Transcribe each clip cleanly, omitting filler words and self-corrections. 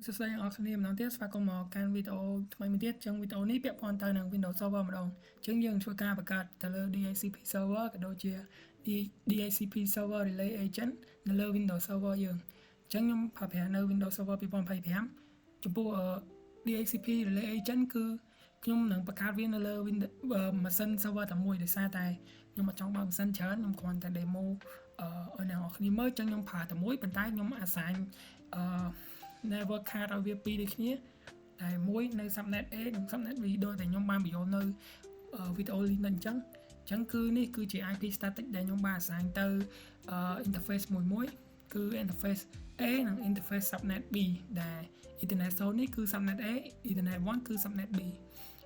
សួស្តីអ្នកនរគ្នាម្ដងទៀតស្វាគមន៍មកកាន់វីដេអូថ្មីមួយទៀតចឹងវីដេអូនេះពាក់ព័ន្ធទៅនឹង Windows Server ម្ដងចឹងយើងធ្វើការបង្កើតទៅលើ DHCP Server ក៏ដូចជា DHCP Server Relay Agent នៅលើ Windows Server យើងចឹងខ្ញុំប្រើប្រាស់នៅ Windows Server 2025ចំពោះ DHCP Relay Agent គឺខ្ញុំនឹងបង្កើតវានៅលើ Windows ម៉ាស៊ីន server តែមួយដោយសារតែខ្ញុំអត់ចង់បើកម៉ាស៊ីនច្រើនខ្ញុំគ្រាន់តែ demo ឲ្យអ្នកនរគ្នាមើលចឹងខ្ញុំប្រើតែមួយប៉ុន្តែខ្ញុំ assign network card ឲ្យវាពីរដូចគ្នាតែមួយនៅ subnet A និង subnet B ដូចតែខ្ញុំបានបញ្យល់នៅវីដេអូ link នេះអញ្ចឹងគឺនេះគឺជា IP static ដែលខ្ញុំបាន assign ទៅ interface មួយគឺ interface A និង interface subnet B ដែល Ethernet 0នេះគឺ subnet A Ethernet 1គឺ subnet B អ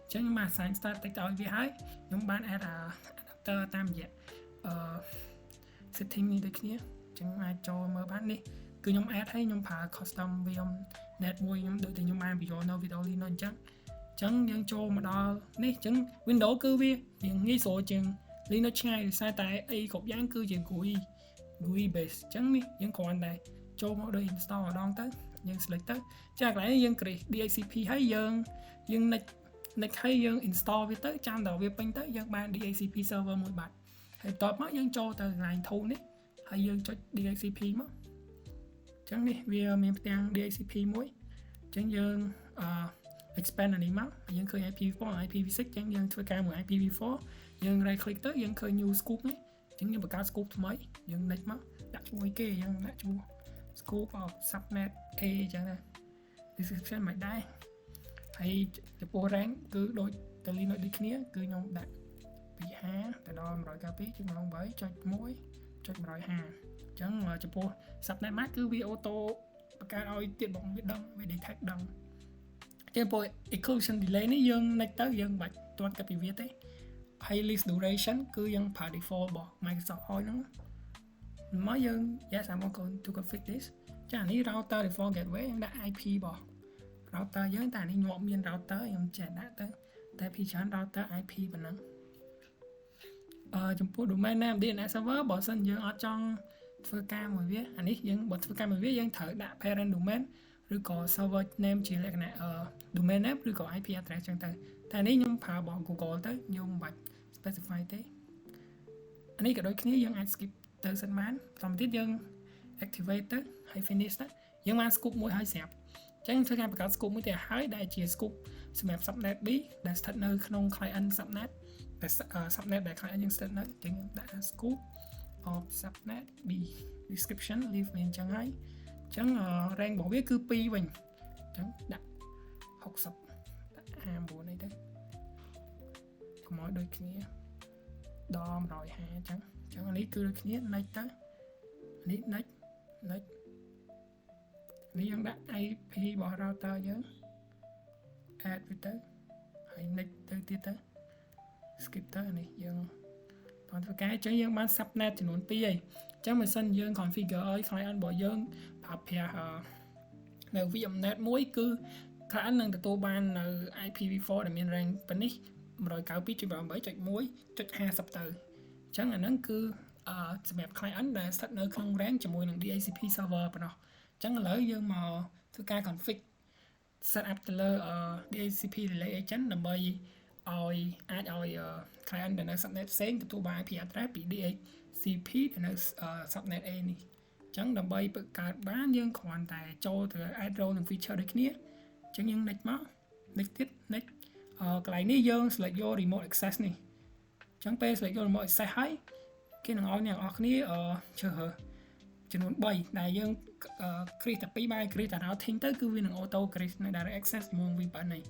ញ្ចឹងខ្ញុំបាន assign static ទៅឲ្យវាហើយខ្ញុំបាន add adapter តាមរយៈsetting នេះដូចគ្នាអញ្ចឹងអាចចូលមើលបាននេះគឺខ្ញុំ add ឲ្យខ្ញុំប្រើ custom VM net មួយខ្ញុំដូចតែខ្ញុំបានបញ្យល់នៅវីដេអូនេះអញ្ចឹងយើងចូលមកដល់នេះអញ្ចឹង Windows គឺវាងាយស្រួលជាង Linux ឆ្ងាយដោយសារតែអីគ្រប់យ៉ាងគឺជា GUI base អញ្ចឹងនេះយើងគ្រាន់តែចូលមកដល់ install ម្ដងទៅយើង select ទៅចាកន្លែងនេះយើង create DHCP ហើយយើង next ហើយយើង install វាទៅចាំដល់វាពេញទៅយើងបាន DHCP server មួយបាត់ហើយបន្ទាប់មកយើងចូលទៅកន្លែង tool នេះហើយយើងចុច DHCP មកអញ្ចឹងនេះវាមានផ្ទាំង DHCP មួយអញ្ចឹងយើង expand អានេះមកយើងឃើញ IPv4 IPv6 អញ្ចឹងយើងធ្វើការមួយ IPv4 យើង right click ទៅយើងឃើញ new scope នេះអញ្ចឹងយើងបង្កើត scope ថ្មីយើង next មកដាក់ឈ្មោះអីគេយើងដាក់ឈ្មោះ scope of subnet A អញ្ចឹងណា description មិនដែរហើយចំពោះ rank គឺដូចទៅ Linux ដូចគ្នាគឺខ្ញុំដាក់ពី50ទៅដល់ 192.168.150 អញ្ចឹងចំពោះ subnet mask គឺវាអូតូបង្កើតឲ្យទៀតបងវាដឹងវា detect ដឹងចំពោះ execution delay នេះយើង next ទៅយើងបាច់ទាន់កាត់ពីវាទេហើយ list duration គឺយើងប្រើ default របស់ Microsoft ឲ្យហ្នឹងមកយើង yes I'm going to config this ចានេះ router default gateway យើងដាក់ IP របស់ router យើងតែនេះញាប់មាន router ខ្ញុំចេះដាក់ទៅតែពីច្រើន router IP ប៉ុណ្ណឹងចំពោះ domain name DNS server បើសិនយើងអត់ចង់ធ្វើការមួយវាអានេះយើងបើធ្វើការមួយវាយើងត្រូវដាក់ parent domain ឬក៏ server name ជាលក្ខណៈ domain name ឬក៏ IP address ចឹងទៅតែនេះខ្ញុំប្រើរបស់ Google ទៅខ្ញុំមិនបាច់ specify ទេអានេះក៏ដូចគ្នាយើងអាច skip ទៅសិនបានបន្តទៀតយើង activate ទៅហើយ finish ទៅយើងបាន scoop មួយហើយស្រាប់អញ្ចឹងធ្វើការបង្កើត scoop មួយទៀតហើយដែលជា scoop សម្រាប់ subnet B ដែលស្ថិតនៅក្នុង client subnet តែ subnet ដែល client យើងស្ថិតនៅអញ្ចឹងដាក់ scoop of subnet B description leave វាអញ្ចឹងហើយអញ្ចឹង rank របស់វាគឺ2វិញអញ្ចឹងដាក់60ដាក់ 59 អីទៅកុំឲ្យដូចគ្នាដល់150អញ្ចឹងអានេះគឺដូចគ្នា next ទៅនេះ next នេះយើងដាក់ IP របស់ router យើង add វាទៅហើយ next ទៅទៀតទៅ skip ទៅនេះយើងបន្តធ្វើការអញ្ចឹងយើងបាន subnet ចំនួន2ហើយអញ្ចឹងបើសិនយើង configure ឲ្យ client របស់យើងប្រើប្រាស់នៅ VMnet មួយគឺ client នឹងទទួលបាននៅ IPv4 ដែលមាន rank ប៉ុណ្នេះ 192.8.1.50 ទៅអញ្ចឹងអាហ្នឹងគឺសម្រាប់ client ដែលស្ថិតនៅក្នុង rank ជាមួយនឹង DHCP server ប៉ុណ្ណោះអញ្ចឹងឥឡូវយើងមកធ្វើការ config set up ទៅលើ DHCP relay agent ដើម្បីឲ្យអាចឲ្យ client ដែលនៅ subnet ផ្សេងទទួលបាន IP address ពី DHCP ដែលនៅ subnet A នេះអញ្ចឹងដើម្បីបង្កើតបានយើងគ្រាន់តែចូលទៅ add role និង feature ដូចគ្នាអញ្ចឹងយើង next មក next ទៀត next កន្លែងនេះយើង select យក remote access នេះអញ្ចឹងពេល select យក remote access ហើយគេនឹងឲ្យអ្នកនរគ្នាជ្រើសរើសចំនួន3ដែលយើង create តែ2បាយ create តែ routing ទៅគឺវានឹង auto create នៅ direct access ជាមួយ VPN នេះ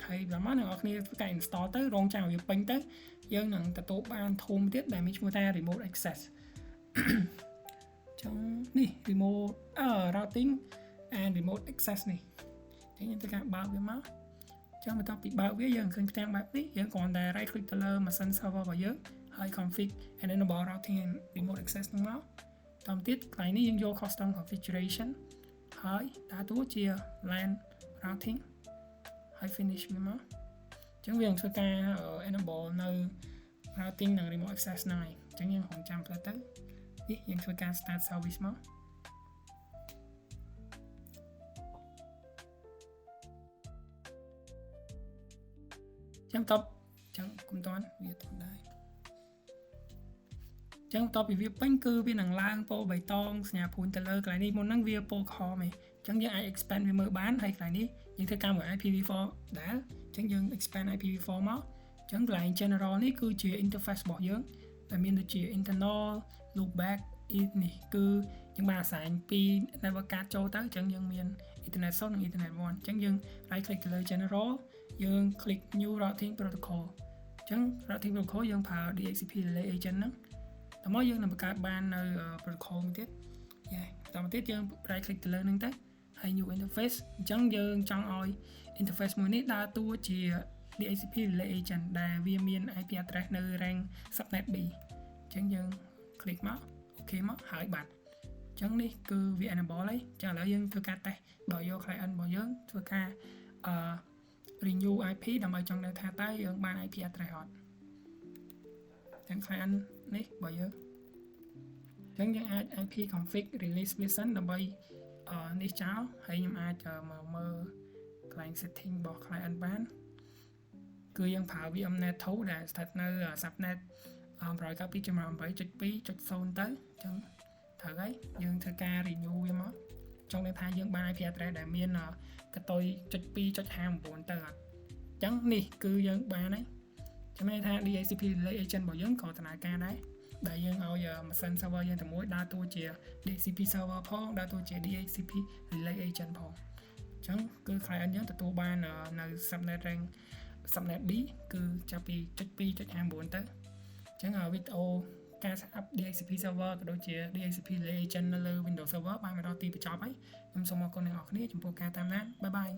ហើយប្រហែលអ្នកនរគ្នាធ្វើការ install ទៅរងចាំឲ្យវាពេញទៅយើងនឹងទទួលបានធំទៀតដែលមានឈ្មោះថា remote access ចឹងនេះ remote routing and remote access នេះចឹងយើងធ្វើការបើកវាមកចឹងបន្ទាប់ពីបើកវាយើងឃើញផ្ទាំងបែបនេះយើងគ្រាន់តែ right click ទៅលើ machine server របស់យើងហើយ config and enable routing and remote access ហ្នឹងមកតាមទៀតកន្លែងនេះយើងយក custom configuration ហើយដាក់តួជា LAN routing ហើយ finish វាមកអញ្ចឹងវានឹងធ្វើការ enable នៅ routing និង remote access ហ្នឹងហើយអញ្ចឹងយើងរងចាំផ្លែទៅនេះយើងធ្វើការ start service មក ចឹងតបចឹងគុំតាន់វាធម្មតាចឹងតបពីវាពេញគឺវានឹងឡើងពណ៌បៃតងសញ្ញាព្រួញទៅលើកន្លែងនេះមុនហ្នឹងវាពណ៌ខមឯងចឹងយើងអាច expand វាមើលបានហើយកន្លែងនេះយើងធ្វើការមួយ IPv4 ដែរចឹងយើង expand IPv4 មកចឹងកន្លែង general នេះគឺជា interface របស់យើងដែលមានដូចជា internal loopback នេះគឺយើងបាន assign ពី network card ចូលទៅចឹងយើងមាន internet 0 និង internet 1ចឹងយើង right click ទៅលើ general យើង click new routing protocol ចឹង routing protocol យើងប្រើ DHCP relay agent ហ្នឹងតើមកយើងនឹងបង្កើតបាននៅ protocol មួយទៀតបន្តមកទៀតយើង right click ទៅលើហ្នឹងទៅហើយ new interface អញ្ចឹងយើងចង់ឲ្យ interface មួយនេះដើរតួជា DHCP relay agent ដែលវាមាន IP address នៅ rank subnet B អញ្ចឹងយើង click មក OK មកហើយបាត់អញ្ចឹងនេះគឺវា enable ហើយអញ្ចឹងឥឡូវយើងធ្វើការ test ដោយយក client របស់យើងធ្វើការ renew IP ដើម្បីចង់ដឹងថាតើយើងបាន IP address អត់ទាំង client នេះរបស់យើងអញ្ចឹងយើងអាច IP config release version ដើម្បីនេះចោលហើយខ្ញុំអាចមកមើលកន្លែង setting របស់ client បានគឺយើងប្រើ VMnet 2ដែលស្ថិតនៅ subnet 192.168.2.0 ទៅអញ្ចឹងត្រូវហើយយើងធ្វើការ renew វាមកចង់ដឹងថាយើងបាន IP address ដែលមានកតុយ .2.59 ទៅអត់អញ្ចឹងនេះគឺយើងបានហើយចាំន័យថា DHCP relay agent របស់យើងក៏ដំណើរការដែរដែលយើងឲ្យម៉ាស៊ីន server យើងតែមួយដើរតួជា DHCP server ផងដើរតួជា DHCP relay agent ផងអញ្ចឹងគឺ client យើងទទួលបាននៅ subnet rank subnet B គឺចាប់ពី .2.59 ទៅអញ្ចឹងវីដេអូការ set up DHCP server ក៏ដូចជា DHCP relay agent នៅលើ Windows server បានមកដល់ទីបញ្ចប់ហើយខ្ញុំសូមអរគុណអ្នកនរគ្នាចំពោះការតាមដានបាយបាយ